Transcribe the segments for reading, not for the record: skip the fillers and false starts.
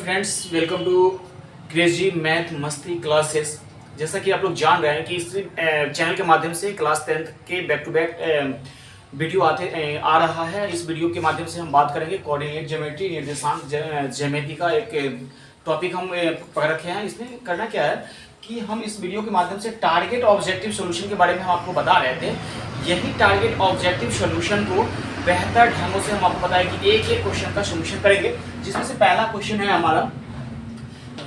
Friends, welcome to crazy math Masti classes. जैसा कि आप लोग जान रहे हैं कि इस चैनल के माध्यम से क्लास 10th के बैक टू बैक वीडियो आ रहा है। इस वीडियो के माध्यम से हम बात करेंगे कोऑर्डिनेट ज्योमेट्री, निर्देशांक ज्यामिति का एक टॉपिक हम पकड़ रखे हैं। इसमें करना क्या है कि हम इस वीडियो के माध्यम से टारगेट ऑब्जेक्टिव सॉल्यूशन के बारे में हम आपको बता रहे थे। यही टारगेट ऑब्जेक्टिव सॉल्यूशन को बेहतर ढंगों से हम आपको बताएं कि एक एक क्वेश्चन का सॉल्यूशन करेंगे, जिसमें से पहला क्वेश्चन है हमारा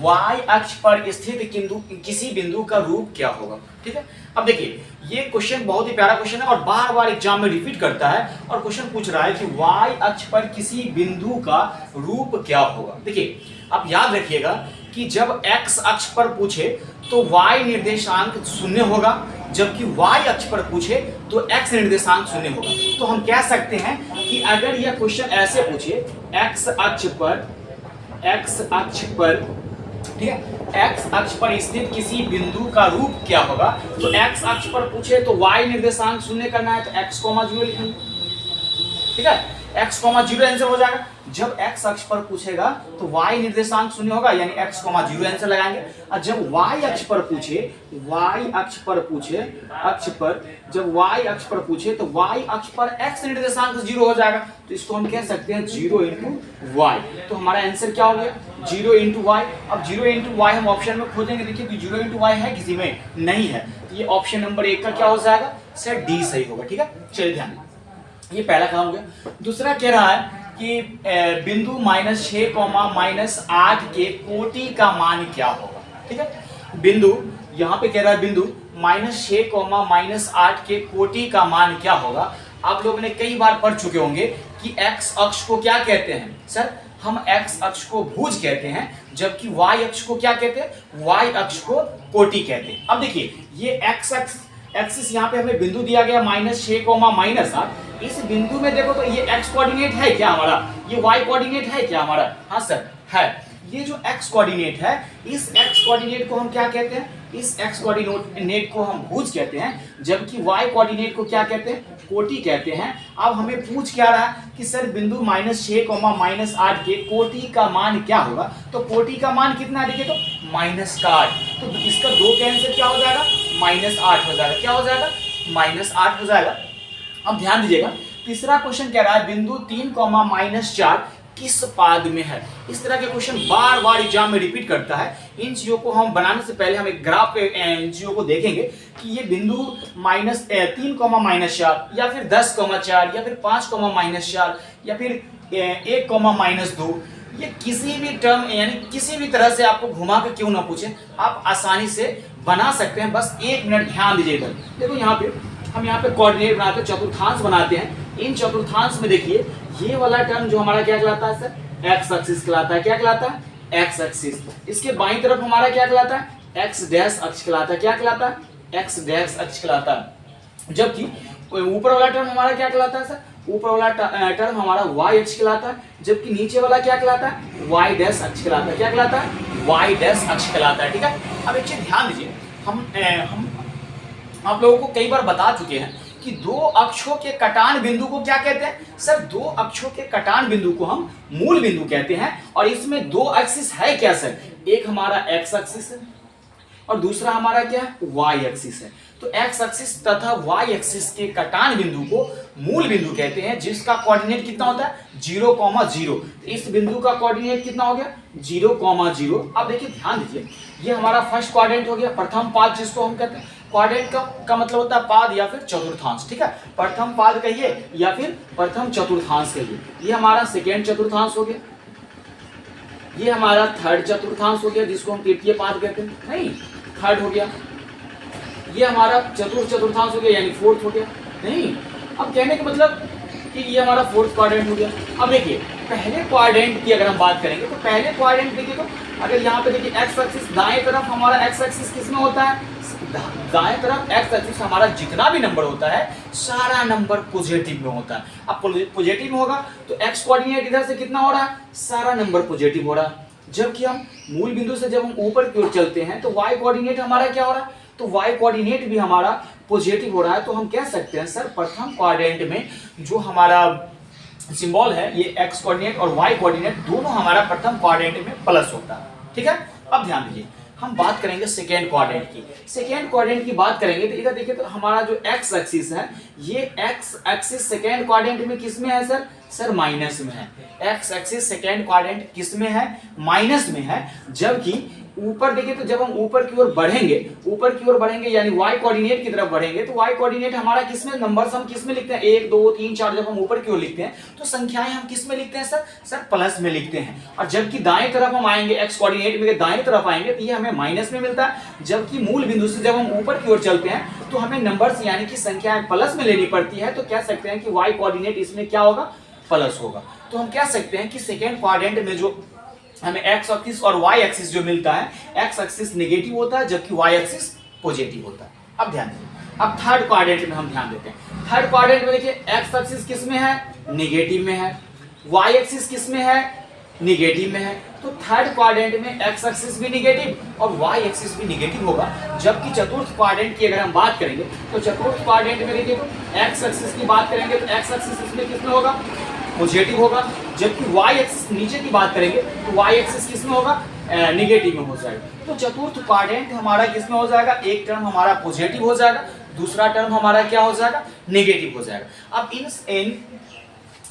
y अक्ष पर स्थित किसी बिंदु का रूप क्या होगा। ठीक है, अब देखिए ये क्वेश्चन बहुत ही प्यारा क्वेश्चन है और बार बार एग्जाम में रिपीट करता है और क्वेश्चन पूछ रहा है कि y अक्ष पर किसी बिंदु का रूप क्या होगा। देखिए आप याद रखिएगा कि जब x अक्ष पर पूछे तो y निर्देशांक शून्य होगा, जबकि y अक्ष पर पूछे तो x निर्देशांक शून्य होगा। तो हम कह सकते हैं कि अगर यह क्वेश्चन ऐसे पूछे x अक्ष पर ठीक है, x अक्ष पर स्थित किसी बिंदु का रूप क्या होगा, तो x अक्ष पर पूछे तो y निर्देशांक शून्य करना है तो x, 0 लिखेंगे। ठीक है, x, 0 आंसर हो जाएगा। जब x अक्ष पर पूछेगा तो y निर्देशांक शून्य होगा, यानी x, 0 आंसर लगाएंगे। और जब y अक्ष पर पूछे जब y अक्ष पर पूछे तो y अक्ष पर x निर्देशांक 0 हो जाएगा, तो इसको हम कह सकते हैं 0 इंटू वाई। तो हमारा आंसर क्या हो गया, 0 इंटू वाई। अब 0 इंटू वाई हम ऑप्शन में खोजेंगे। देखिए तो 0 इंटू वाई है किसी में नहीं है, तो ये ऑप्शन नंबर 1 का क्या हो जाएगा, सर डी सही होगा। ठीक है, चलिए ध्यान, ये पहला काम हो गया। दूसरा कह रहा है कि बिंदु -6, -8 के कोटि का मान क्या होगा। ठीक है, बिंदु यहाँ पे कह रहा है बिंदु -6, -8 के कोटि का मान क्या होगा। आप लोगों ने कई बार पढ़ चुके होंगे कि x अक्ष को क्या कहते हैं, सर हम x अक्ष को भुज कहते हैं, जबकि y अक्ष को क्या कहते हैं, y अक्ष को कोटि कहते हैं। अब देखिए ये x एक्सिस यहाँ पे हमें बिंदु दिया गया -6, -8। इस बिंदु में देखो तो ये x कोऑर्डिनेट है क्या हमारा, ये y कोऑर्डिनेट है क्या हमारा, हाँ सर है। ये जो x कोऑर्डिनेट है, इस x कोऑर्डिनेट को हम क्या कहते हैं, इस x कोऑर्डिनेट को हम भुज कहते हैं, जबकि y कोऑर्डिनेट को क्या कहते हैं, कोटि कहते हैं। अब हमें पूछ क्या रहा है कि सर बिंदु -6, -8 के कोटि का मान क्या होगा। तो कोटि का मान कितना है, देखिए तो -8, तो इसका 2 का आंसर क्या हो जाएगा, -8 हो जाएगा। क्या हो जाएगा, -8 हो जाएगा। अब ध्यान दीजिएगा, तीसरा क्वेश्चन कह रहा है बिंदु 3, -4 किस पाद में है। इस तरह के क्वेश्चन बार बार एग्जाम में रिपीट करता है। इन चीजों को हम बनाने से पहले हम एक ग्राफ पे इन चीजों को देखेंगे कि ये बिंदु -3, -4 या फिर 10, 4 या फिर 5, -4 या फिर 1, -2, ये किसी भी टर्म यानी किसी भी तरह से आपको घुमा कर क्यों ना पूछे, आप आसानी से बना सकते हैं। बस 1 मिनट ध्यान दीजिएगा। देखो यहाँ पे हम यहाँ पे कोऑर्डिनेट बनाते हैं, चतुर्थांश बनाते हैं। इन चतुर्थांश में देखिए ये वाला टर्म जो हमारा क्या कहलाता है सर, x एक्सिस कहलाता है। क्या कहलाता है, x एक्सिस। इसके बाईं तरफ हमारा क्या कहलाता है, x डैश अक्ष कहलाता है। क्या कहलाता है, x डैश अक्ष कहलाता है। जबकि ऊपर वाला टर्म हमारा क्या कहलाता है सर, ऊपर वाला टर्म हमारा y अक्ष कहलाता है, जबकि नीचे वाला क्या कहलाता है, y डैश अक्ष कहलाता है। क्या कहलाता है, y डैश अक्ष कहलाता है। ठीक है, अब एक चीज ध्यान दीजिए, हम आप लोगों को कई बार बता चुके हैं कि 2 अक्षों के कटान बिंदु को क्या कहते हैं, सर 2 अक्षों के कटान बिंदु को हम मूल बिंदु कहते हैं। और इसमें 2 एक्सिस है क्या सर, एक हमारा x एक्सिस है और दूसरा हमारा क्या है, y एक्सिस है। तो x एक्सिस तथा y एक्सिस के कटान बिंदु को मूल बिंदु कहते हैं, जिसका कोऑर्डिनेट कितना होता है, 0, 0। इस बिंदु का कोऑर्डिनेट कितना हो गया, 0, 0। अब देखिए ध्यान दीजिए, ये हमारा फर्स्ट क्वाड्रेंट हो गया, प्रथम पाद जिसको हम कहते हैं। क्वाड्रेंट का मतलब होता है पाद या फिर चतुर्थांश। ठीक है, प्रथम पाद कहिए या फिर प्रथम चतुर्थांश कहिए। ये हमारा सेकेंड चतुर्थांश हो गया, ये हमारा थर्ड चतुर्थांश हो गया, जिसको हम तृतीय पाद कहते हैं, नहीं थर्ड हो गया। ये हमारा चतुर्थांश हो गया, यानी फोर्थ हो गया, नहीं। अब कहने का मतलब कि ये हमारा फोर्थ क्वाड्रेंट हो गया। अब देखिए पहले क्वाड्रेंट की अगर हम बात करेंगे तो पहले क्वाड्रेंट देखिए तो अगर यहाँ पे देखिए एक्स एक्सिस दाएं तरफ हमारा एक्स एक्सिस किसमें होता है, दाएं तरफ एक्स एक्सिस हमारा जितना भी नंबर होता है सारा नंबर पॉजिटिव में होता है। अब पॉजिटिव में होगा तो एक्स कोऑर्डिनेट इधर से कितना हो रहा है, सारा नंबर पॉजिटिव हो रहा है। जबकि हम मूल बिंदु से जब हम ऊपर की ओर चलते हैं तो y कोऑर्डिनेट हमारा क्या हो रहा है, तो y कोऑर्डिनेट भी हमारा पॉजिटिव हो रहा है। तो हम कह सकते हैं सर प्रथम क्वाड्रेंट में जो हमारा सिंबल है ये एक्स कोऑर्डिनेट और वाई कोऑर्डिनेट दोनों हमारा प्रथम क्वाड्रेंट में प्लस होता है, ठीक है। अब ध्यान दीजिए हम बात करेंगे सेकेंड क्वाड्रेंट की। सेकेंड क्वाड्रेंट की बात करेंगे तो इधर देखिए तो हमारा जो एक्स एक्सिस है ये एक्स एक्सिस सेकेंड क्वाड्रेंट में किस में है सर? सर माइनस में है। एक्स एक्सिस सेकेंड क्वाड्रेंट किस में है? माइनस में है। जबकि ऊपर देखिए तो जब हम ऊपर की ओर बढ़ेंगे यानी y कोऑर्डिनेट की तरफ बढ़ेंगे तो y कोऑर्डिनेट हमारा किसमें, नंबर्स हम किसमें लिखते हैं? 1 2 3 4 जब हम ऊपर की ओर लिखते हैं तो संख्याएं हम किसमें लिखते हैं सर? सर प्लस में लिखते हैं। और जबकि दाएं तरफ हम आएंगे, x कोऑर्डिनेट में दाएं तरफ आएंगे तो ये हमें माइनस में मिलता है। जबकि मूल बिंदु से जब हम ऊपर की ओर चलते हैं तो हमें नंबर्स यानी कि संख्याएं प्लस में लेनी पड़ती है। तो कह सकते हैं कि y कोऑर्डिनेट इसमें क्या होगा? प्लस होगा। तो हम कह सकते हैं कि सेकेंड क्वाड्रेंट में जो हमें एक्स एक्सिस और वाई एक्सिस जो मिलता है, एक्स एक्सिस नेगेटिव होता है जबकि वाई एक्सिस पॉजिटिव होता है। अब ध्यान दीजिए, अब थर्ड क्वाड्रेंट में हम ध्यान देते हैं। थर्ड क्वाड्रेंट में देखिए एक्स एक्सिस किस में है? नेगेटिव में है। वाई एक्सिस किस में है? नेगेटिव में है। तो थर्ड क्वाड्रेंट में एक्स एक्सिस भी नेगेटिव और वाई एक्सिस भी नेगेटिव होगा। जबकि चतुर्थ क्वाड्रेंट की अगर हम बात करेंगे तो चतुर्थ क्वाड्रेंट में देखिए तो एक्स एक्सिस की बात करेंगे तो एक्स एक्सिस इसमें किसमें होगा? पॉजिटिव होगा। जबकि y एक्सिस नीचे की बात करेंगे तो y एक्सिस किसमें होगा? नेगेटिव में हो जाएगा। तो चतुर्थ क्वाड्रेंट हमारा किसमें हो जाएगा? एक टर्म हमारा पॉजिटिव हो जाएगा, दूसरा टर्म हमारा क्या हो जाएगा? नेगेटिव हो जाएगा। अब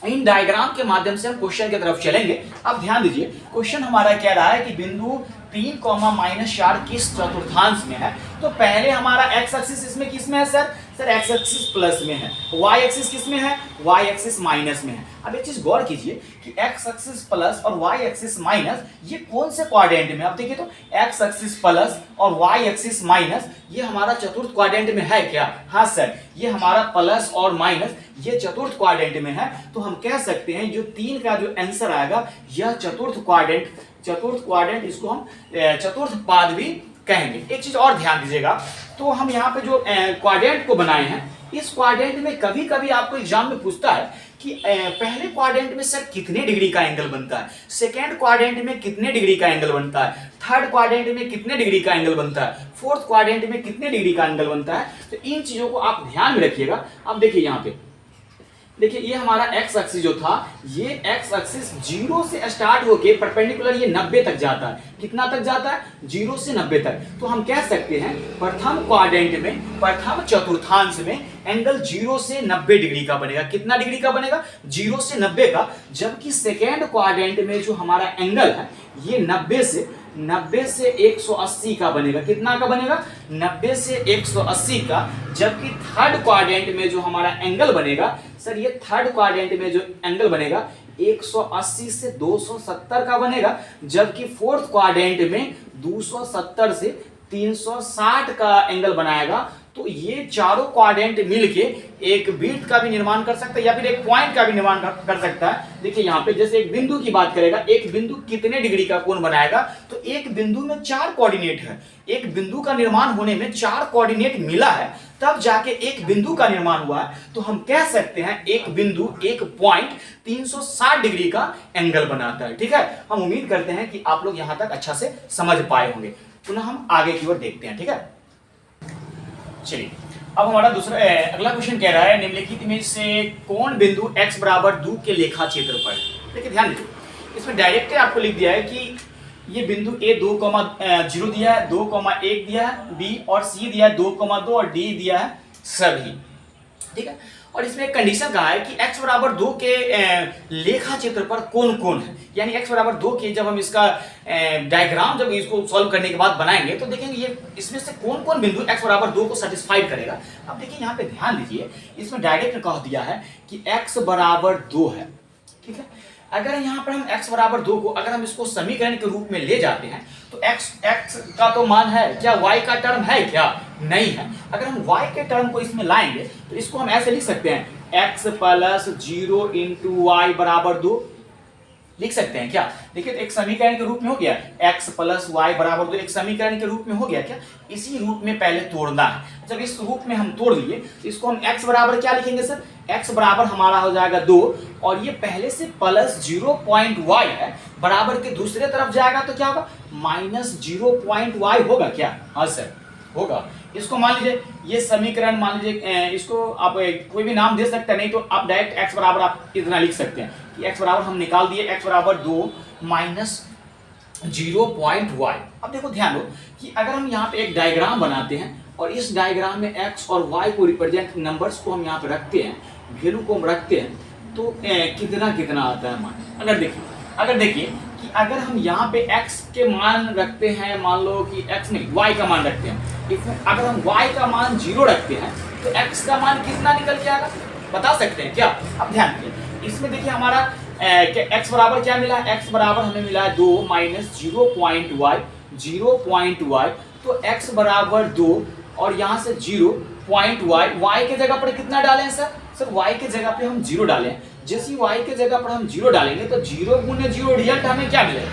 इन डायग्राम के माध्यम से हम क्वेश्चन की तरफ चलेंगे। अब ध्यान दीजिए क्वेश्चन हमारा कह रहा है कि बिंदु 3,-4 किस चतुर्थांश में है। तो पहले हमारा एक्स एक्सिस इसमें किस में है sir? Sir x axis plus में है। वाई एक्सिस किस में है? वाई एक्सिस माइनस में है। अब एक चीज गौर कीजिए कि एक्स एक्सिस प्लस और वाई एक्सिस माइनस ये कौन से क्वाड्रेंट में? अब देखिए तो एक्स एक्सिस प्लस और वाई एक्सिस माइनस ये हमारा चतुर्थ क्वाड्रेंट में है क्या? हाँ सर, ये हमारा प्लस और माइनस ये चतुर्थ क्वाड्रेंट में है। तो हम कह सकते हैं जो 3 का जो आंसर आएगा यह चतुर्थ क्वाड्रेंट, इसको हम चतुर्थ पाद भी कहेंगे। एक चीज और ध्यान दीजिएगा, तो हम यहाँ पे जो क्वाड्रेंट को बनाए हैं, इस क्वाड्रेंट में कभी कभी आपको एग्जाम में पूछता है कि पहले क्वाड्रेंट में सर कितने डिग्री का एंगल बनता है, सेकेंड क्वाड्रेंट में कितने डिग्री का एंगल बनता है, थर्ड क्वाड्रेंट में कितने डिग्री का एंगल बनता है, फोर्थ क्वाड्रेंट में कितने डिग्री का एंगल बनता है। तो इन चीजों को आप ध्यान में रखिएगा। अब देखिए यहाँ पे देखिए ये हमारा एक्स एक्सिस जो था, ये एक्स एक्सिस 0 से स्टार्ट होके परपेंडिकुलर ये 90 तक जाता है। कितना तक जाता है? 0 से 90 तक। तो हम कह सकते हैं प्रथम क्वाड्रेंट में, प्रथम चतुर्थांश में एंगल 0 से 90 डिग्री का बनेगा। कितना डिग्री का बनेगा? 0 से 90 का। जबकि सेकेंड क्वाड्रेंट में जो हमारा एंगल है ये 90 से 180 का बनेगा। कितना का बनेगा? 90 से 180 का। जबकि थर्ड क्वाड्रेंट में जो हमारा एंगल बनेगा सर, ये थर्ड क्वाड्रेंट में जो एंगल बनेगा 180 से 270 का बनेगा। जबकि फोर्थ क्वाड्रेंट में 270 से 360 का एंगल बनाएगा। तो ये चारों क्वाड्रेंट मिलके एक वृत्त का भी निर्माण कर सकता है या फिर एक पॉइंट का भी निर्माण कर सकता है। देखिए यहाँ पे जैसे एक बिंदु की बात करेगा, एक बिंदु कितने डिग्री का कोण बनाएगा? तो एक बिंदु में 4 कोऑर्डिनेट है। एक बिंदु का निर्माण होने में 4 कोऑर्डिनेट मिला है तब जाके एक बिंदु का निर्माण हुआ है। तो हम कह सकते हैं एक बिंदु, एक पॉइंट 360 डिग्री का एंगल बनाता है। ठीक है, हम उम्मीद करते हैं कि आप लोग यहाँ तक अच्छा से समझ पाए होंगे। पुनः हम आगे की ओर देखते हैं। ठीक है, चलिए अब हमारा अगला क्वेश्चन कह रहा है निम्नलिखित में से कौन बिंदु x बराबर 2 के लेखा क्षेत्रफल। देखिए ध्यान दीजिए, इसमें डायरेक्ट आपको लिख दिया है कि ये बिंदु A 2,0 दिया है, 2,1 दिया है, B और C दिया है 2,2 और D दिया है सभी। ठीक है, और इसमें एक कंडीशन कहा है कि x बराबर 2 के लेखा क्षेत्रफल कौन कौन है। यानी x बराबर 2 के जब हम इसका डायग्राम जब इसको सॉल्व करने के बाद बनाएंगे तो देखेंगे ये इसमें से कौन कौन बिंदु x बराबर 2 को सेटिस्फाइड करेगा। अब देखिए यहाँ पे ध्यान दीजिए, इसमें डायरेक्ट कह दिया है कि x बराबर 2 है। ठीक है, अगर यहाँ पर हम x बराबर 2 को अगर हम इसको समीकरण के रूप में ले जाते हैं तो x का तो मान है क्या, y का टर्म है क्या? नहीं है। अगर हम y के टर्म को इसमें लाएंगे तो इसको हम ऐसे लिख सकते हैं x प्लस 0 इंटू वाई बराबर 2 लिख सकते हैं क्या? देखिए तो एक समीकरण के रूप में हो गया, x प्लस वाई बराबर 2 एक समीकरण के रूप में हो गया क्या? इसी रूप में पहले तोड़ना है। जब इस रूप में हम तोड़ लिए तो इसको हम x बराबर क्या लिखेंगे सर? x बराबर हमारा हो जाएगा 2 और ये पहले से प्लस 0.y है, बराबर के दूसरे तरफ जाएगा तो क्या होगा? माइनस 0.y होगा क्या? हाँ सर होगा। इसको मान लीजिए ये समीकरण मान लीजिए इसको आप कोई भी नाम दे सकते हैं, नहीं तो आप डायरेक्ट x बराबर आप इतना लिख सकते हैं कि x बराबर हम निकाल दिए x बराबर 2 माइनस 0.y। अब देखो ध्यान दो कि अगर हम यहाँ पे एक डायग्राम बनाते हैं और इस डायग्राम में x और y को रिप्रेजेंट नंबर्स को हम यहाँ पे रखते हैं, वैल्यू को हम रखते हैं, तो कितना कितना आता है मान। अगर देखिए कि अगर हम यहाँ पे x के मान रखते हैं, मान लो कि x नहीं y का मान रखते हैं, इसमें अगर हम y का मान 0 रखते हैं तो x का मान कितना निकल के आएगा बता सकते हैं क्या? अब ध्यान दीजिए, इसमें देखिए हमारा x बराबर क्या मिला, x बराबर हमें मिला 2 माइनस 0.y, तो x बराबर 2 और यहाँ से 0.y, y के जगह पर कितना डालें सर y के जगह पे हम 0 डालें। जैसे y के जगह पर हम 0 डालेंगे तो 0 गुने 0 रिजल्ट हमें क्या मिलेगा,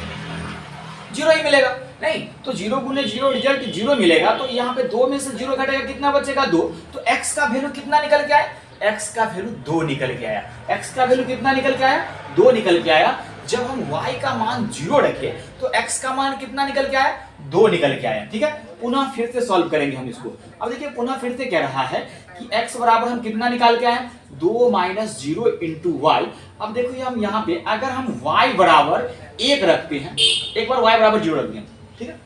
0 ही मिलेगा। नहीं तो 0 गुने 0 रिजल्ट 0 मिलेगा, तो यहाँ पे 2 में से 0 घटेगा, कितना बचेगा 2, तो x का वैल्यू कितना निकल के आया, x का वैल्यू 2 निकल के आया। x का वैल्यू कितना निकल के आया, 2 निकल के आया। जब हम y का मान 0 रखे तो x का मान कितना निकल के आया, 2 निकल के आया। ठीक है, पुनः फिर से सॉल्व करेंगे हम इसको। अब देखिए पुनः फिर से कह रहा है कि x बराबर हम कितना निकाल के आए, 2 माइनस 0 इंटू वाई। अब देखो हम यहाँ पे अगर हम y बराबर 1 रखते हैं, एक बार y बराबर 0 रख दिया, ठीक है।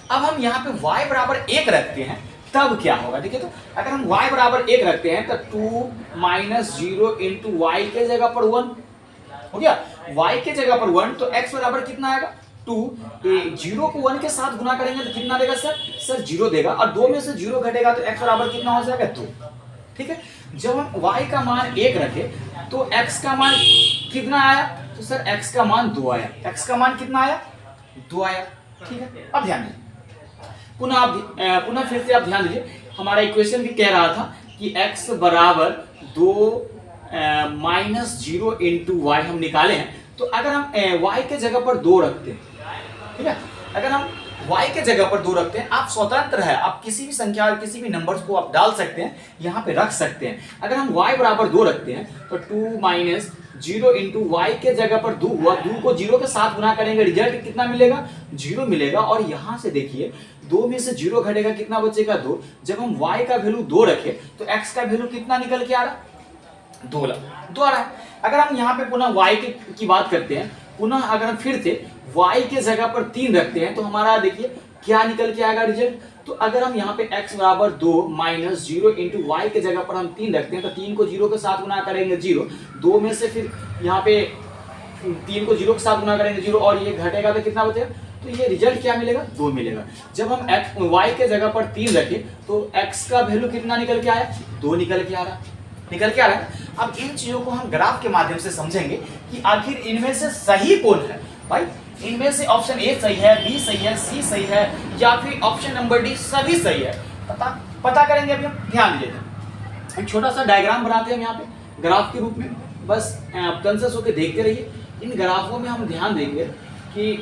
अब हम यहाँ पे y बराबर 1 रखते हैं तब क्या होगा, देखिए तो अगर हम y बराबर 1 रखते हैं तो 2 माइनस 0 इंटू वाई के जगह पर 1 हो गया, y के जगह पर 1, तो x बराबर कितना आएगा 2। 0 को 1 के साथ गुना करेंगे तो कितना देगा सर 0 देगा, और 2 में से 0 घटेगा तो x बराबर कितना हो जाएगा 2। ठीक है, जब हम y का मान 1 रखे तो x का मान कितना आया, तो सर x का मान 2 आया, x का मान कितना आया 2 आया। ठीक है, अब ध्यान दीजिए पुनः फिर से आप ध्यान दीजिए, हमारा इक्वेशन भी कह रहा था कि x बराबर 2 माइनस 0 इंटू वाई हम निकाले हैं। तो अगर हम y के जगह पर 2 रखते हैं, ठीक है, अगर हम y के जगह पर 2 रखते हैं, आप स्वतंत्र है, आप किसी भी संख्या और किसी भी नंबर्स को आप डाल सकते हैं, यहाँ पे रख सकते हैं। अगर हम y बराबर 2 रखते हैं तो 2 माइनस 0 इंटू वाई के जगह पर 2 हुआ, 2 को 0 के साथ गुना करेंगे, रिजल्ट कितना मिलेगा 0 मिलेगा। और यहाँ से देखिए 2 में से 0 घटेगा, कितना बचेगा 2। जब हम y का वैल्यू 2 रखे तो x का वैल्यू कितना निकल के आ रहा, 2 आ रहा है। अगर हम यहाँ पे पुनः y की बात करते हैं, पुनः अगर हम फिर से y के जगह पर 3 रखते हैं तो हमारा देखिए क्या निकल के आएगा रिजल्ट। तो अगर हम यहाँ पे x बराबर 2 माइनस 0 इंटू वाई के जगह पर हम 3 रखते हैं तो 3 को 0 के साथ गुना करेंगे 0, 2 में से फिर यहाँ पे 3 को 0 के साथ गुना करेंगे 0, और ये घटेगा तो कितना बचेगा, तो ये रिजल्ट क्या मिलेगा 2 मिलेगा। जब हम y के जगह पर 3 रखें तो x का वैल्यू कितना निकल के आया, 2 निकल के आ रहा है। अब इन चीजों को हम ग्राफ के माध्यम से समझेंगे कि आखिर इनमें से सही कौन है। भाई इनमें से ऑप्शन ए सही है, बी सही है, सी सही है, या फिर ऑप्शन नंबर डी सभी सही है, पता करेंगे। अभी हम ध्यान दीजिए, एक छोटा सा डायग्राम बनाते हैं हम यहाँ पे ग्राफ के रूप में, बस कंसस होकर देखते रहिए। इन ग्राफों में हम ध्यान देंगे कि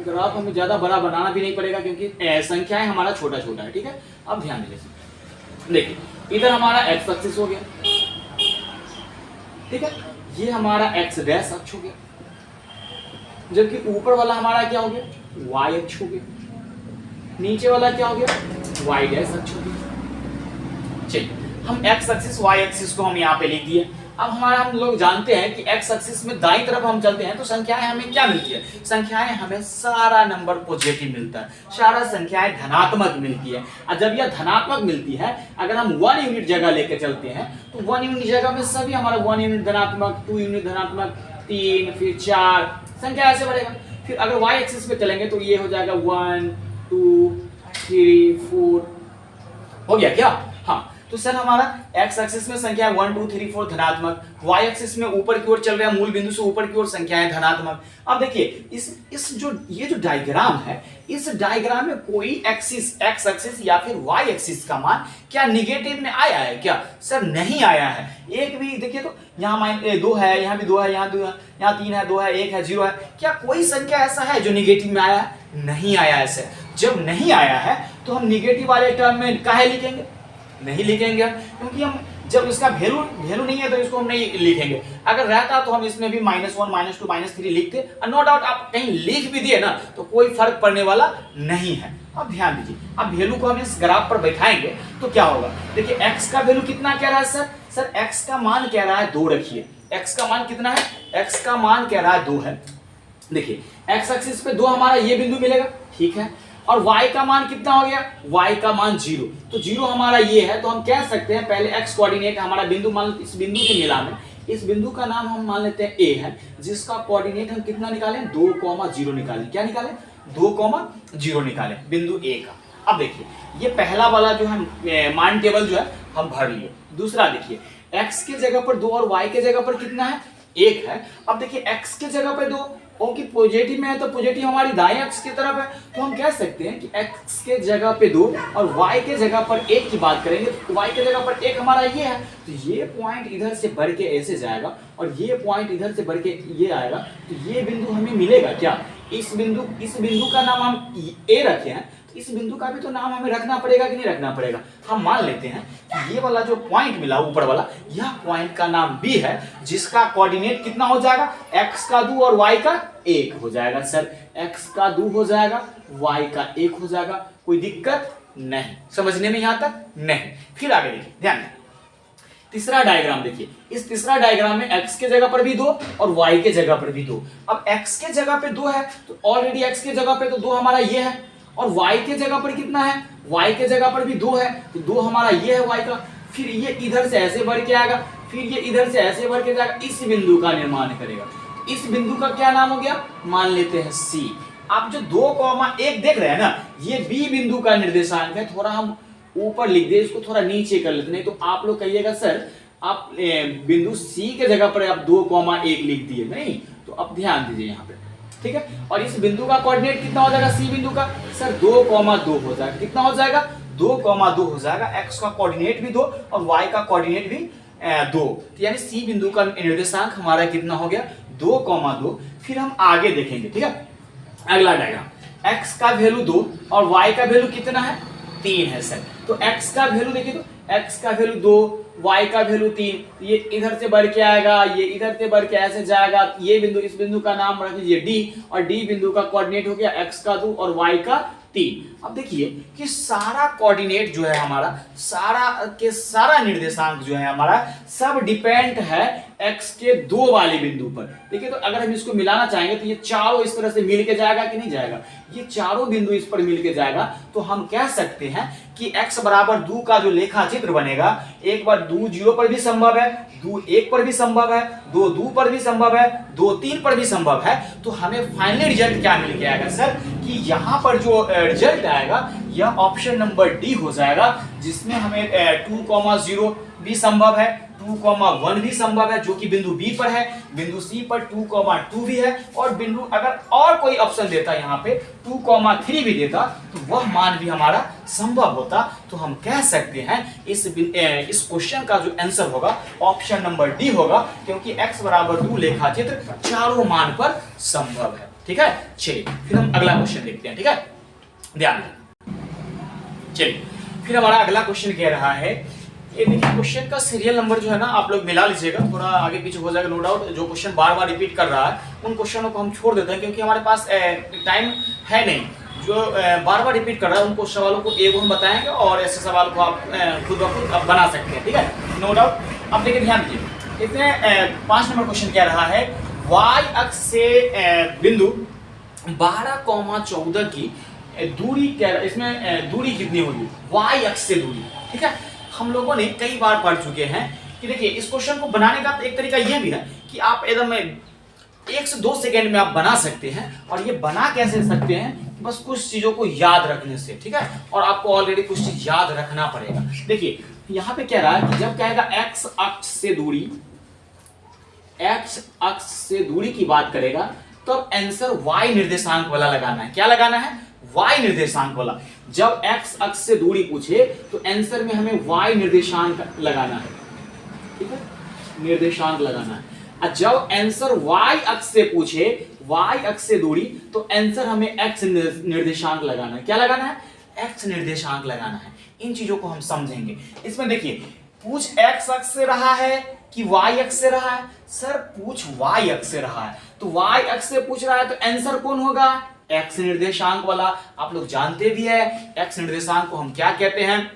ग्राफ हमें ज्यादा बड़ा बनाना भी नहीं पड़ेगा क्योंकि संख्याएं हमारा छोटा छोटा है। ठीक है, अब ध्यान दीजिए, देखिए इधर हमारा एक्स एक्सिस हो गया, ठीक है, ये हमारा एक्स डैश अक्ष हो गया, जबकि ऊपर वाला हमारा क्या हो गया वाई अक्ष हो गया, नीचे वाला क्या हो गया वाई डैश अक्ष हो गया। चलिए हम एक्स एक्सिस वाई एक्सिस को हम यहाँ पे लिख दिए। अब हम लोग जानते हैं कि एक्स एक्सिस में दाईं तरफ हम चलते हैं तो संख्याएं हमें क्या मिलती है, संख्याएं हमें सारा नंबर पॉजिटिव मिलता है, सारा संख्याएं धनात्मक मिलती है। और जब यह धनात्मक मिलती है, अगर हम 1 यूनिट जगह लेके चलते हैं तो 1 यूनिट जगह में सभी हमारा 1 यूनिट धनात्मक, 2 यूनिट धनात्मक, 3 फिर 4 संख्या ऐसे बढ़ेगा। फिर अगर वाई एक्सिस पे चलेंगे तो ये हो जाएगा 1 2 3 4 हो गया क्या। हाँ, तो सर हमारा एक्स एक्सिस में संख्या 1 2 3 4 धनात्मक, वाई एक्सिस में ऊपर की ओर चल रहा है, मूल बिंदु से ऊपर की ओर संख्याएं धनात्मक। अब देखिए इस जो डायग्राम है, इस डायग्राम में कोई एक्सिस एक्स एक्सिस या फिर वाई एक्सिस का मान क्या निगेटिव में आया है क्या, सर नहीं आया है। एक भी देखिए तो यहाँ 2 है, यहाँ भी 2 है, यहाँ 2 है, यहाँ 3 है, 2 है, 1 है, 0 है, क्या कोई संख्या ऐसा है जो निगेटिव में आया है, नहीं आया है। सर जब नहीं आया है तो हम निगेटिव वाले टर्म में काहे लिखेंगे, नहीं लिखेंगे क्योंकि हम जब इसका वैल्यू नहीं है तो इसको हम नहीं लिखेंगे। अगर रहता तो हम इसमें भी -1 -2 -3 लिखते, और नो डाउट आप कहीं लिख भी दिए ना तो कोई फर्क पड़ने वाला नहीं है। अब ध्यान दीजिए, अब वैल्यू को हम इस ग्राफ पर बैठाएंगे तो क्या होगा। देखिए x का वैल्यू कितना कह रहा है सर x का मान कह रहा है 2 रखिए। x का मान कितना है, x का मान कह रहा है 2 है। देखिए x एक्सिस पे 2 हमारा ये बिंदु मिलेगा, ठीक है, और y का मान कितना हो गया, y का मान 0, तो 0 हमारा ये है। तो हम कह सकते हैं पहले x कोऑर्डिनेट हमारा बिंदु मान, इस बिंदु के मिला में इस बिंदु का नाम हम मान लेते हैं a है, जिसका कोऑर्डिनेट हम कितना निकालें, 2,0 निकालें। क्या निकालें, 2,0 निकालें बिंदु a का। अब देखिए ये पहला वाला जो है मान टेबल जो है हम भर लिए। दूसरा देखिए x के जगह पर 2 और y के जगह पर कितना है, 1 है। अब देखिए x के जगह पे 2 क्योंकि पॉजिटिव में है तो पॉजिटिव हमारी दाएं अक्ष की तरफ है, तो हम कह सकते हैं कि x के जगह पे 2 और y के जगह पर 1 की बात करेंगे तो y के जगह पर 1 हमारा ये है, तो ये पॉइंट इधर से बढ़ के ऐसे जाएगा और ये पॉइंट इधर से बढ़ के ये आएगा, तो ये बिंदु हमें मिलेगा क्या, इस बिंदु का नाम हम a रखे हैं, तो इस बिंदु का भी तो नाम हमें रखना पड़ेगा कि नहीं रखना पड़ेगा। हम मान लेते हैं कि ये वाला जो पॉइंट मिला ऊपर वाला, यह पॉइंट का नाम B है, जिसका कोऑर्डिनेट कितना हो जाएगा, x का 2 और y का 1 हो जाएगा। सर x का 2 हो जाएगा, y का 1 हो जाएगा, कोई दिक्कत नहीं, समझने में यहां तक नहीं। फिर आगे देखिए, ध्यान दें तीसरा डायग्राम देखिए, इस तीसरा डायग्राम में x के जगह पर भी 2 और y के जगह पर भी 2। अब x के जगह पे 2 है तो ऑलरेडी x के जगह पे तो 2 हमारा ये है, और y के जगह पर कितना है, y के जगह पर भी 2 है, तो 2 हमारा ये है y का। फिर ये इधर से ऐसे बढ़ के आएगा, फिर ये इधर से ऐसे बढ़ के जाएगा, इस बिंदु का निर्माण करेगा। इस बिंदु का क्या नाम हो गया, मान लेते हैं C। आप जो 2,1 देख रहे हैं ना, ये B बिंदु का निर्देशांक है। थोड़ा हम ऊपर लिख दे, इसको थोड़ा नीचे कर लेते, नहीं तो आप लोग कहिएगा सर आप बिंदु C के जगह पर आप 2,1 लिख दिए, नहीं। तो अब ध्यान दीजिए यहाँ पे, ठीक है। और इस बिंदु का कोऑर्डिनेट कितना हो जाएगा, C बिंदु का सर 2,2 हो जाएगा। कितना हो जाएगा, 2,2 हो जाएगा। x का कोऑर्डिनेट भी 2 और y का कोऑर्डिनेट भी 2, तो यानी C बिंदु का निर्देशांक हमारा कितना हो गया, 2,2। फिर हम आगे देखेंगे, ठीक है। अगला डायग्राम, x का वैल्यू 2 और y का वैल्यू कितना है, 3 है सर। तो x का वैल्यू देखिए, तो x का वैल्यू 2, y का वैल्यू 3, ये इधर से बढ़ के आएगा, ये इधर से बढ़ के ऐसे जाएगा। ये बिंदु, इस बिंदु का नाम रख दीजिए D, और D बिंदु का कोऑर्डिनेट हो गया x का 2 और y का 3। अब देखिए कि सारा कोऑर्डिनेट जो है हमारा, सारा निर्देशांक जो है हमारा, सब डिपेंड है x के 2 वाले बिंदु पर। देखिए तो अगर हम इसको मिलाना चाहेंगे तो ये चारों इस तरह से मिल के जाएगा कि नहीं जाएगा, ये चारों बिंदु इस पर मिल के जाएगा। तो हम कह सकते हैं कि x बराबर 2 का जो लेखा चित्र बनेगा, एक बार 2 0 पर भी संभव है, 2 1 पर भी संभव है, 2 2 पर भी संभव है, 2 3 पर भी संभव है। तो हमें फाइनली रिजल्ट क्या मिल के आएगा सर, कि यहाँ पर जो रिजल्ट आएगा यह ऑप्शन नंबर डी हो जाएगा, जिसमें हमें 2,0 भी संभव है, 2,1 भी संभव है, जो कि बिंदु बी पर है, बिंदु सी पर 2,2 भी है, और बिंदु अगर और कोई ऑप्शन देता यहाँ पे 2,3 भी देता तो वह मान भी हमारा संभव होता। तो हम कह सकते हैं इस क्वेश्चन का जो आंसर होगा ऑप्शन नंबर डी होगा, क्योंकि x बराबर 2 लेखा चित्र चारों मान पर संभव है। ठीक है, चलिए फिर हम अगला क्वेश्चन देखते हैं। ठीक है, ध्यान दें। चलिए फिर हमारा अगला क्वेश्चन कह रहा है, ये देखिए क्वेश्चन का सीरियल नंबर जो है ना आप लोग मिला लीजिएगा, थोड़ा आगे पीछे हो जाएगा नो डाउट। जो क्वेश्चन बार बार रिपीट कर रहा है उन क्वेश्चनों को हम छोड़ देते हैं, क्योंकि हमारे पास टाइम है नहीं। जो बार बार रिपीट कर रहा है उनको सवालों को एक हम बताएंगे, और ऐसे सवाल को आप खुद ब खुद बना सकते हैं। ठीक है, नो डाउट। अब देखिए ध्यान दीजिए, इसमें 5 नंबर क्वेश्चन कह रहा है, y अक्ष से बिंदु 12,14 की दूरी क्या, इसमें दूरी कितनी होगी, y अक्ष से दूरी। ठीक है, हम लोगों ने कई बार पढ़ चुके हैं कि देखिए इस क्वेश्चन को बनाने का एक तरीका यह भी है कि आप एकदम 1 से 2 सेकंड में आप बना सकते हैं। और ये बना कैसे सकते हैं, बस कुछ चीजों को याद रखने से। ठीक है, और आपको ऑलरेडी कुछ चीज याद रखना पड़ेगा। देखिए यहाँ पे कह रहा है कि जब कहेगा x अक्ष से दूरी, x अक्ष से दूरी की बात करेगा तो अब आंसर y निर्देशांक वाला लगाना है। क्या लगाना है, y निर्देशांक वाला। जब x अक्ष से दूरी पूछे तो आंसर में हमें y निर्देशांक लगाना है। ठीक है, निर्देशांक लगाना है। और जब आंसर y अक्ष से पूछे, y अक्ष से दूरी, तो आंसर हमें x निर्देशांक लगाना है। क्या लगाना है, x निर्देशांक लगाना है। इन चीजों को हम समझेंगे। इसमें देखिए पूछ x अक्ष से रहा है कि y अक्ष से रहा है? सर पूछ y अक्ष से रहा है, तो y अक्ष से पूछ रहा है तो आंसर कौन होगा? x निर्देशांक वाला। आप लोग जानते भी है x निर्देशांक को हम क्या कहते हैं,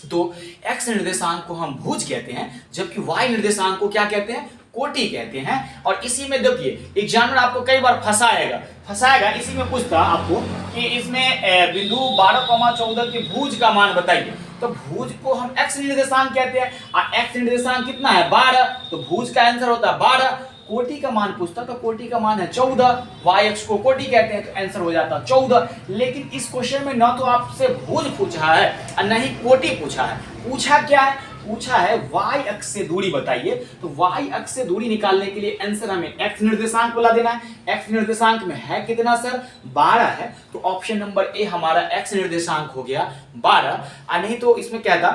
तो x निर्देशांक को हम भुज कहते हैं, जबकि y निर्देशांक को क्या कहते हैं? कोटि कहते हैं। और इसी में देखिए एग्जामिनर आपको कई बार फंसाएगा इसी में पूछता आपको कि इसमें बिंदु 12,14 के भुज का मान बताइए, तो भुज को हम x निर्देशांक कहते हैं और x निर्देशांक कितना है? 12, तो भुज का आंसर होता है 12। कोटि का मान पूछता तो कोटि का मान है 14, y अक्ष को कोटि कहते हैं, तो आंसर हो जाता 14। लेकिन इस क्वेश्चन में न तो आपसे भुज पूछा है और न ही कोटि पूछा है। पूछा क्या है? पूछा है y अक्ष से दूरी बताइए। तो y अक्ष से दूरी निकालने के लिए आंसर हमें x निर्देशांक वाला देना है। x निर्देशांक में है कितना सर? 12 है, तो ऑप्शन नंबर ए हमारा x निर्देशांक हो गया 12। और नहीं तो इसमें क्या था,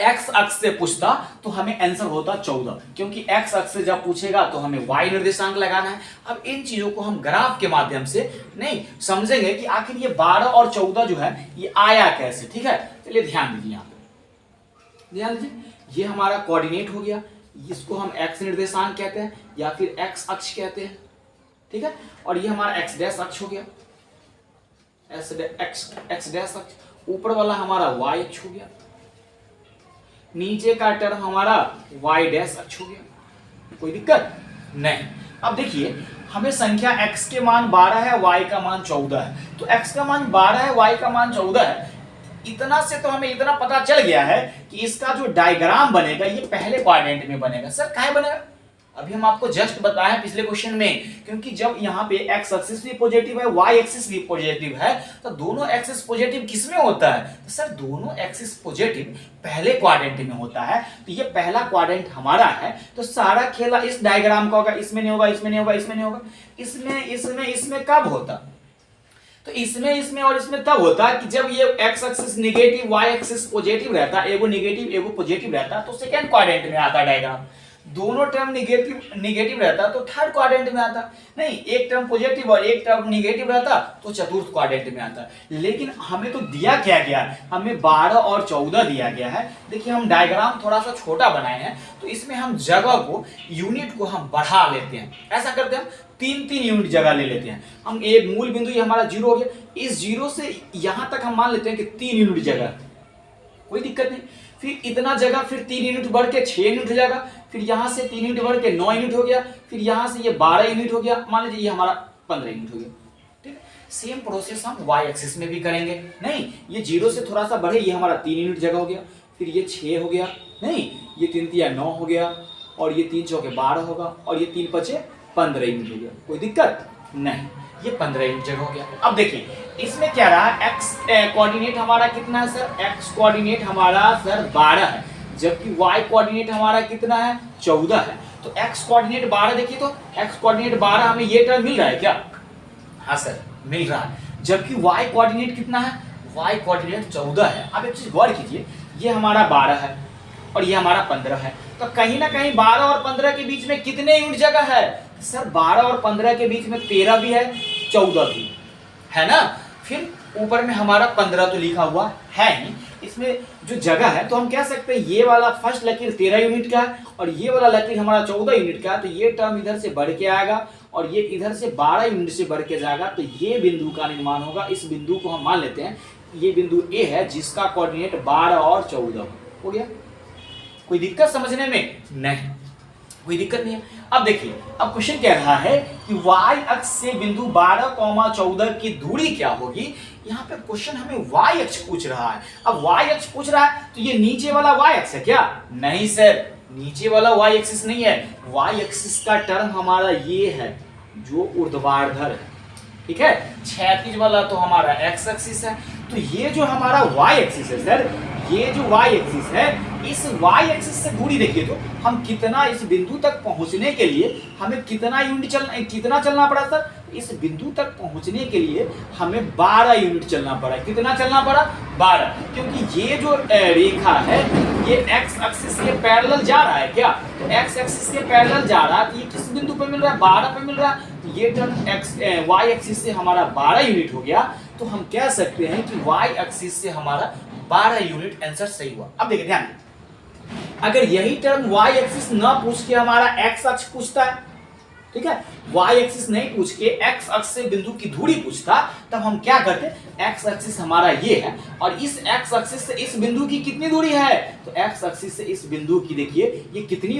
x अक्ष से पूछता तो हमें आंसर होता 14, क्योंकि x अक्ष से जब पूछेगा तो हमें y निर्देशांक लगाना है। अब इन चीजों को हम ग्राफ के माध्यम से नहीं समझेंगे कि आखिर ये 12 और 14 जो है ये आया कैसे। ठीक है, चलिए ध्यान दीजिए, यहाँ पे ध्यान दीजिए, ये हमारा कोऑर्डिनेट हो गया, इसको हम x निर्देशांक कहते हैं या फिर x अक्ष कहते हैं। ठीक है, और ये हमारा x डैश अक्ष हो गया, x डैश अक्ष। ऊपर वाला हमारा y अक्ष हो गया, नीचे का टर्म हमारा y डैश अक्ष हो गया। कोई दिक्कत नहीं। अब देखिए हमें संख्या x के मान 12 है, y का मान 14 है, तो x का मान 12 है, y का मान 14 है। इतना से तो हमें इतना पता चल गया है कि इसका जो डायग्राम बनेगा ये पहले क्वाड्रेंट में बनेगा। सर काहे बनेगा? अभी हम आपको जस्ट बताएं पिछले क्वेश्चन में, क्योंकि जब यहाँ पे x एक्सिस भी पॉजिटिव है, y एक्सिस भी पॉजिटिव है, तो दोनों एक्सिस पॉजिटिव किसमें होता है? तो सर दोनों एक्सिस पॉजिटिव पहले क्वाड्रेंट में होता है, तो ये पहला क्वाड्रेंट हमारा है। तो सारा खेला इस डायग्राम का होगा, इसमें नहीं होगा, इसमें नहीं होगा, इसमें नहीं होगा, इसमें कब होता? तो इसमें और इसमें तब होता है कि जब ये x axis negative, y axis positive रहता, एगो नेगेटिव एगो पॉजिटिव रहता, तो सेकंड क्वाड्रेंट में आता डायग्राम। दोनों टर्म नेगेटिव रहता तो थर्ड क्वाड्रेंट में आता, नहीं एक टर्म पॉजिटिव और एक टर्म नेगेटिव रहता तो चतुर्थ क्वाड्रेंट में आता। लेकिन हमें तो दिया क्या गया? हमें 12 और 14 दिया गया है। देखिए हम डायग्राम थोड़ा सा छोटा बनाए हैं, तो इसमें हम जगह को, यूनिट को हम बढ़ा लेते हैं। ऐसा करते हैं हम 3-3 यूनिट जगह ले लेते हैं। हम एक मूल बिंदु ये हमारा 0 हो गया, इस 0 से यहां तक हम मान लेते हैं कि 3 यूनिट जगह, कोई दिक्कत नहीं। फिर इतना जगह फिर 3 यूनिट बढ़ के 6 यूनिट हो जाएगा, फिर यहां से 3 यूनिट बढ़ के 9 यूनिट हो गया, फिर यहां से ये 12 यूनिट हो गया, मान लीजिए ये हमारा 15 यूनिट हो गया। ठीक है, सेम प्रोसेस हम y एक्सिस में भी करेंगे। नहीं ये 0 से थोड़ा सा बढ़े, ये हमारा 3 यूनिट जगह हो गया, फिर ये 6 हो गया, नहीं ये 3 तिया 9 हो गया, और ये 3 चौके 12 होगा, और ये 3 पचे 15 यूनिट हो गया। कोई दिक्कत नहीं, ये 15 यूनिट जगह हो गया। अब देखिए इसमें क्या रहा, x कोऑर्डिनेट हमारा कितना है सर? x कोऑर्डिनेट हमारा सर 12 है, जबकि y कोऑर्डिनेट हमारा कितना है? 14 है। तो x कोऑर्डिनेट 12, देखिए तो x कोऑर्डिनेट 12 हमें ये टर्म मिल रहा है क्या? हाँ सर मिल रहा है। जबकि y कोऑर्डिनेट कितना है? y कोऑर्डिनेट 14 है। अब एक चीज गौर कीजिए, ये हमारा 12 है और ये हमारा 15 है, तो कहीं ना कहीं 12 और 15 के बीच में कितने यूनिट जगह है? सर 12 और 15 के बीच में 13 भी है, 14 भी है ना। फिर ऊपर में हमारा 15 तो लिखा हुआ है ही, इसमें जो जगह है तो हम कह सकते हैं ये वाला फर्स्ट लकीर 13 यूनिट का है और ये वाला लकीर हमारा 14 यूनिट का है, तो ये टर्म इधर से बढ़ के आएगा और ये इधर से 12 यूनिट से बढ़ के जाएगा, तो ये बिंदु का निर्माण होगा। इस बिंदु को हम मान लेते हैं ये बिंदु ए है, जिसका कोऑर्डिनेट 12 और 14 हो गया। कोई दिक्कत समझने में? नहीं, कोई दिक्कत नहीं है। अब देखिए अब क्वेश्चन कह रहा है कि y अक्ष से बिंदु 12,14 की दूरी क्या होगी। यहाँ पे क्वेश्चन हमें y अक्ष पूछ रहा है। अब y अक्ष पूछ रहा है तो ये नीचे वाला y अक्ष है क्या? नहीं सर, नीचे वाला y एक्सिस नहीं है। y एक्सिस का टर्म हमारा ये है जो ऊर्ध्वाधर है, ठीक है। क्षैतिज वाला तो हमारा x एक्सिस है। तो ये जो हमारा y एक्सिस है सर, ये जो y एक्सिस है, इस y एक्सिस से दूरी देखिए तो हम कितना, इस बिंदु तक पहुंचने के लिए हमें कितना यूनिट कितना चलना पड़ा सर? इस बिंदु तक पहुंचने के लिए हमें 12 यूनिट चलना पड़ा। कितना चलना पड़ा? 12, क्योंकि ये जो रेखा है ये x एक्सिस के पैरेलल जा रहा है क्या? तो x एक्सिस के पैरेलल जा रहा है, तो ये किस बिंदु पे मिल रहा है? 12 पे मिल रहा है। तो ये टर्म y एक्सिस से हमारा 12 यूनिट हो गया। तो हम कह सकते हैं कि y एक्सिस से हमारा 12 यूनिट आंसर सही हुआ। अब देखिए ध्यान, अगर यही टर्म y एक्सिस ना पूछ के हमारा x अक्ष पूछता है, ठीक है, y एक्सिस नहीं पूछ के x अक्ष से बिंदु की दूरी पूछता, तब हम क्या करते, x एक्सिस हमारा ये है और इस x एक्सिस से इस बिंदु की कितनी दूरी है, तो x एक्सिस से इस बिंदु की देखिए ये कितनी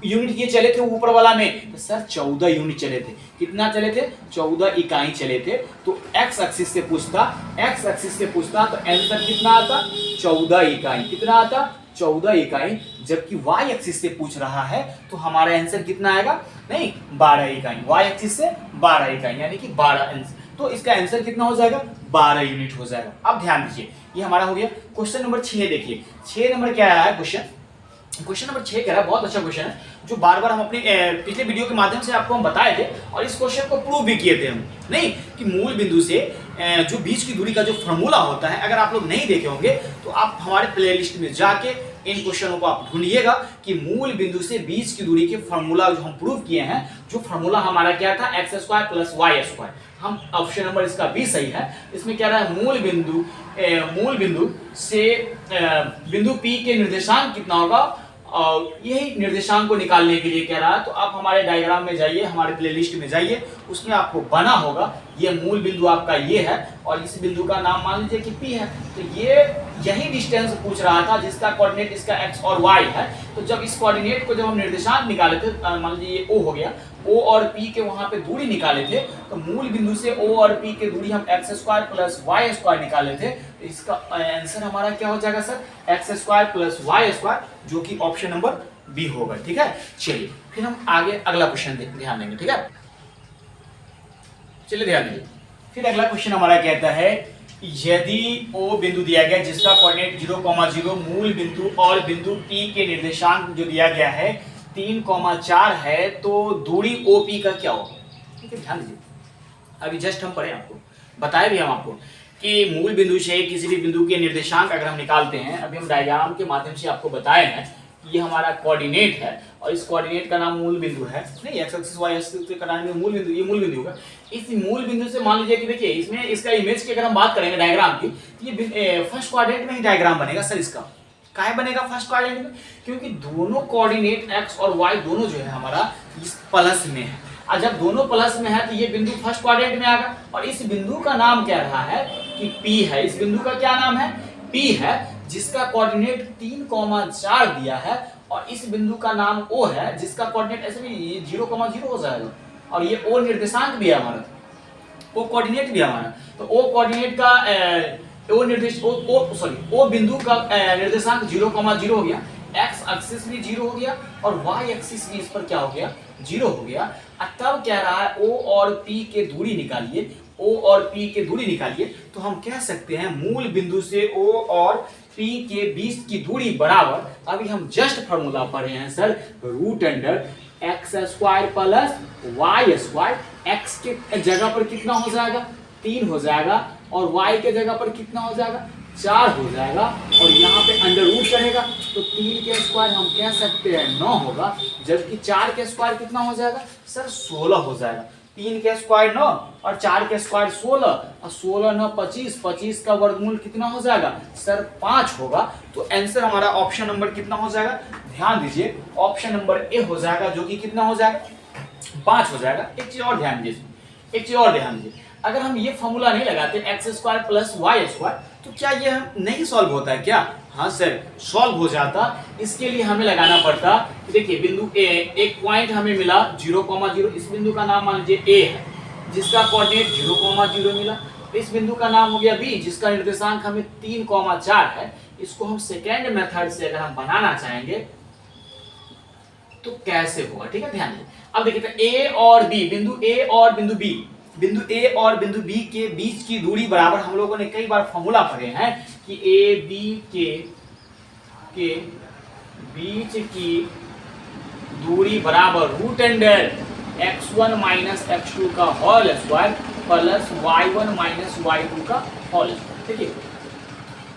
यूनिट ये चले थे ऊपर वाला में, तो सर 14 यूनिट चले थे। कितना चले थे, 14 इकाई चले थे। तो x एक्सिस से पूछता, x एक्सिस से पूछता तो आंसर कितना आता, 14 इकाई। कितना आता, 14 इकाई। जबकि y एक्सिस से पूछ रहा है तो हमारा आंसर कितना आएगा, नहीं 12 इकाई। y एक्सिस से 12 इकाई यानी कि 12 आंसर, तो इसका आंसर कितना हो जाएगा, 12 यूनिट हो जाएगा। अब ध्यान दीजिए, ये हमारा हो गया क्वेश्चन नंबर 6। देखिए 6 नंबर क्या आया है क्वेश्चन नंबर 6 कह रहा है, बहुत अच्छा क्वेश्चन है जो बार बार हम अपने पिछले वीडियो के माध्यम से आपको हम बताए थे और इस क्वेश्चन को प्रूव भी किए थे हम, नहीं कि मूल बिंदु से जो बीच की दूरी का जो फॉर्मूला होता है, अगर आप लोग नहीं देखे होंगे तो आप हमारे प्लेलिस्ट में जाके इन क्वेश्चनों को आप ढूंढिएगा कि मूल बिंदु से बीच की दूरी के फॉर्मूला जो हम प्रूव किए हैं, जो फॉर्मूला हमारा क्या था, x square plus y square. हम ऑप्शन नंबर इसका भी सही है। इसमें क्या रहा है, मूल बिंदु से बिंदु P के निर्देशांक कितना होगा, यही निर्देशांक को निकालने के लिए कह रहा है। तो आप हमारे डायग्राम में जाइए, हमारे प्लेलिस्ट में जाइए, उसमें आपको बना होगा ये मूल बिंदु आपका ये है और इस बिंदु का नाम मान लीजिए कि P है। तो ये यही डिस्टेंस पूछ रहा था जिसका कोऑर्डिनेट इसका x और y है। तो जब इस कोऑर्डिनेट को जब हम निर्देशांक निकाले थे, मान लीजिए ये O हो गया, O और P के वहां पे दूरी निकाले थे, तो मूल बिंदु से O और P के दूरी हम x square plus y square निकाले थे। तो इसका आंसर हमारा क्या हो जाएगा sir, x square plus y square, जो कि ऑप्शन नंबर बी होगा। ठीक है, चलिए फिर हम आगे अगला क्वेश्चन ध्यान देंगे। ठीक है, चलिए ध्यान दीजिए। फिर अगला क्वेश्चन हमारा कहता है, यदि O बिंदु दिया गया जिसका कोऑर्डिनेट 0,0 मूल बिंदु और बिंदु P के निर्देशांक जो दिया गया है 3,4 है, तो दूरी OP का क्या होगा। ठीक है, ध्यान दीजिए, अभी जस्ट हम पढ़े, आपको बताए भी हम आपको कि मूल बिंदु से किसी भी बिंदु के निर्देशांक अगर हम निकालते हैं, अभी हम डायग्राम के माध्यम से आपको बताए हैं कि ये हमारा कोऑर्डिनेट है और इस कोऑर्डिनेट का नाम मूल बिंदु है, नहीं x एक्सिस y एक्सिस का नाम मूल बिंदु, ये मूल बिंदु होगा। इस मूल बिंदु से मान लीजिए कि देखिए इसमें इसका इमेज की अगर हम बात करेंगे डायग्राम की, तो ये फर्स्ट क्वाड्रेंट में ही डायग्राम बनेगा सर। इसका काहे बनेगा फर्स्ट क्वाड्रेंट में, क्योंकि दोनों कोऑर्डिनेट x और y दोनों जो है हमारा इस प्लस में है, और जब दोनों प्लस में है तो ये बिंदु फर्स्ट क्वाड्रेंट में आएगा और इस बिंदु का नाम कह रहा है कि P है। इस बिंदु का क्या नाम है, P है, जिसका कोऑर्डिनेट 3,4 दिया है और इस बिंदु का नाम O है, जिसका कोऑर्डिनेट ऐसे भी 0,0 हो जाएगा और ये O निर्देशांक भी है हमारा, O कोऑर्डिनेट भी है हमारा। तो O कोऑर्डिनेट का O बिंदु का निर्देशांक 0,0 हो गया, x एक्सिस भी 0 हो गया और y एक्सिस भी इस पर क्या हो गया, 0 हो गया। तब कह रहा है O और P के दूरी निकालिए, O और P के दूरी निकालिए। तो हम कह सकते हैं मूल बिंदु से O और P के बीच की दूरी बराबर, अभी हम जस्ट फॉर्मूला पढ़े हैं sir, root under x square plus y square. x के जगह पर कितना हो जाएगा, 3 हो जाएगा और y के जगह पर कितना हो जाएगा, 4 हो जाएगा और यहाँ पे अंडर रूट रहेगा। तो 3 के स्क्वायर हम कह सकते हैं 9 होगा, जबकि 4 के स्क्वायर कितना हो जाएगा सर, 16 हो जाएगा। 3 के स्क्वायर 9 और 4 के स्क्वायर 16 और 16 9 25, 25 का वर्गमूल कितना हो जाएगा सर, 5 होगा। तो आंसर हमारा ऑप्शन नंबर कितना हो जाएगा, ध्यान दीजिए, ऑप्शन नंबर ए हो जाएगा, जो कि कितना हो जाएगा, 5 हो जाएगा। एक चीज और ध्यान दीजिए, अगर हम ये फॉर्मूला नहीं लगाते x square plus y square, तो क्या ये नहीं सॉल्व होता है क्या, हाँ सर सॉल्व हो जाता। इसके लिए हमें लगाना पड़ता, देखिए बिंदु ए, एक पॉइंट हमें मिला 0,0, इस बिंदु का नाम मान लीजिए ए है, जिसका कोऑर्डिनेट 0,0 मिला। इस बिंदु का नाम हो गया बी, जिसका निर्देशांक हमें 3,4 है। इसको हम सेकेंड मेथड से अगर हम बनाना चाहेंगे तो कैसे होगा, ठीक है, ध्यान दीजिए। अब देखिए ए और बी, बिंदु ए और बिंदु बी के बीच की दूरी बराबर, हम लोगों ने कई बार फॉर्मूला पढ़े हैं कि ए बी के बीच की दूरी बराबर root under x1 minus x2 का whole square plus y1 minus y2 का होल स्क्वायर। ठीक है,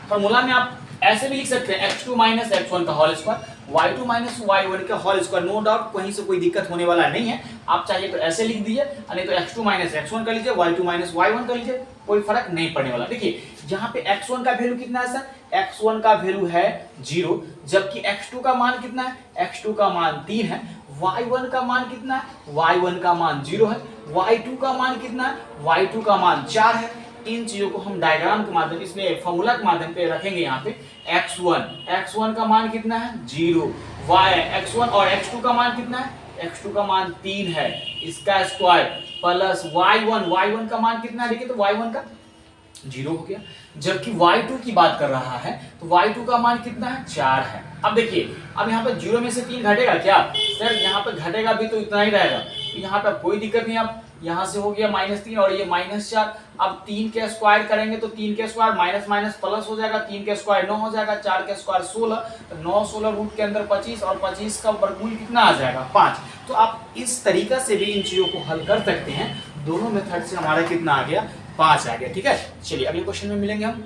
फॉर्मूला में आप ऐसे भी लिख सकते हैं x2 माइनस x1 का whole square, y2 minus y1 का होल स्क्वायर। नो डाउट कहीं से कोई दिक्कत होने वाला नहीं है, आप चाहिए तो ऐसे लिख दीजिए, नहीं तो x2 माइनस x1 कर लीजिए, y2 माइनस y1 कर लीजिए, कोई फर्क नहीं पड़ने वाला। देखिए यहाँ पे x1 का वैल्यू कितना है सर, x1 का वैल्यू है 0, जबकि x2 का मान कितना है, x2 का मान 3 है, y1 का मान कितना है, y1 का मान 0 है, y2 का मान कितना है, y2 का मान 4 है। इन चीजों को हम डायग्राम के माध्यम इसमें फॉर्मूला के माध्यम पे रखेंगे। यहाँ पे x1 का मान कितना है 0, x1 और x2 का मान कितना है, x2 का मान 3 है, इसका स्क्वायर प्लस y1 का मान कितना है, देखिए तो y1 का 0 हो गया, जबकि y2 की बात कर रहा है तो y2 का मान कितना है 4 है। अब देखिए अब यहाँ पे 0 में से 3 घटेगा क्या सर, यहाँ पे घटेगा भी तो इतना ही रहेगा, तो यहाँ पे कोई दिक्कत नहीं। अब यहाँ से हो गया -3 और ये -4, अब 3 के स्क्वायर करेंगे तो 3 के स्क्वायर माइनस माइनस प्लस हो जाएगा, 3 के स्क्वायर 9 हो जाएगा, 4 के स्क्वायर 16, तो 9 16 रूट के अंदर 25 और 25 का वर्गमूल कितना आ जाएगा 5। तो आप इस तरीका से भी इन चीजों को हल कर सकते हैं। दोनों मेथड से हमारा कितना आ गया 5 आ गया। ठीक है, चलिए अगले क्वेश्चन में मिलेंगे हम।